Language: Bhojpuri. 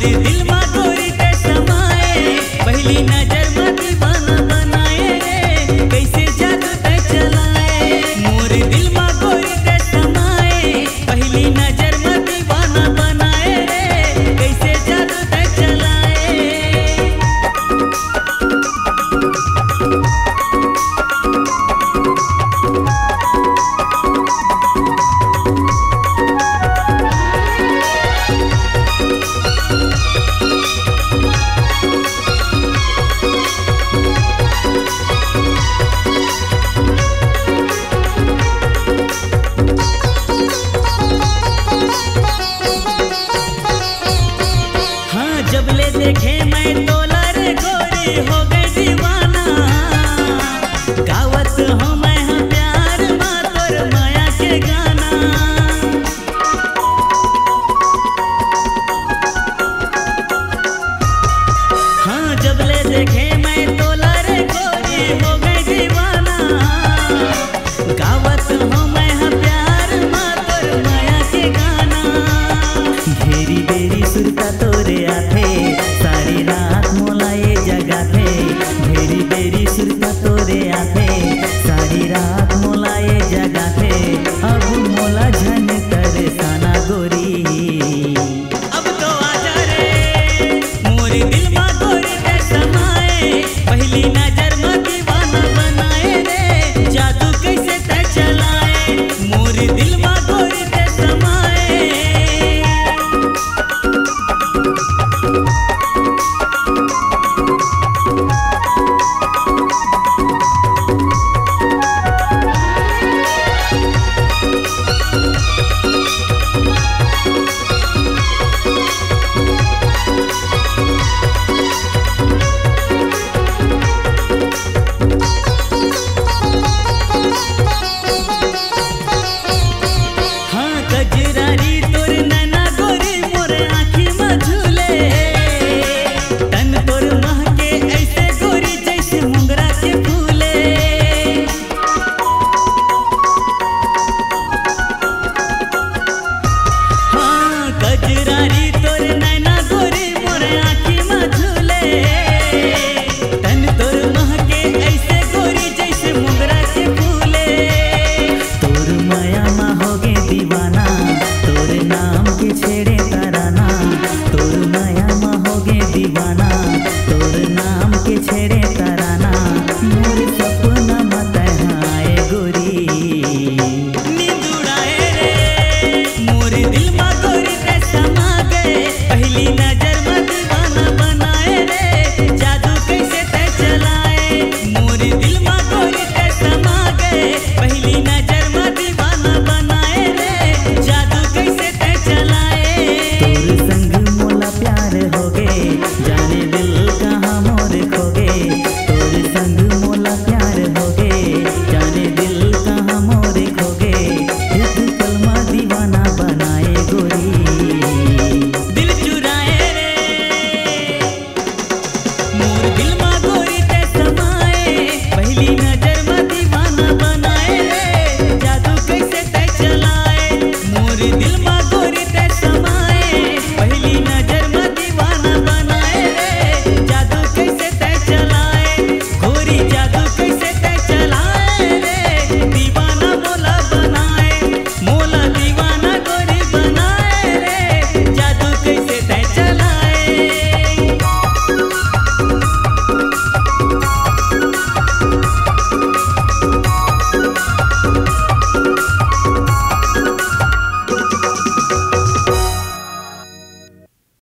दिल मा गोरी ते समाए पहली नजर में दीवाना बनाए रे कैसे जादू ते चलाए मोर दिल मा गोरी ते समाए पहली नजर में दीवाना बनाए रे कैसे जादू ते चलाए। जब ले देखे मैं तोला रे गोरी हो गई दीवाना गावत हो मैं हाँ प्यार मा तोर माया के गाना। हाँ जब ले देखे मैं तोला रे गोरी हो गई दीवाना गावत हो मैं हाँ प्यार मा तोर माया के गाना। घेरी बेरी सुरता तोरे आथे सारी रात मोला ये जगा थे घेरी बेरी सुरता तोरे आथे सारी रात मोला ये जगा थे अब मोला झन करे साना गोरी अब तो आजा रे मोर दिल मा गोरी ते समाए पहली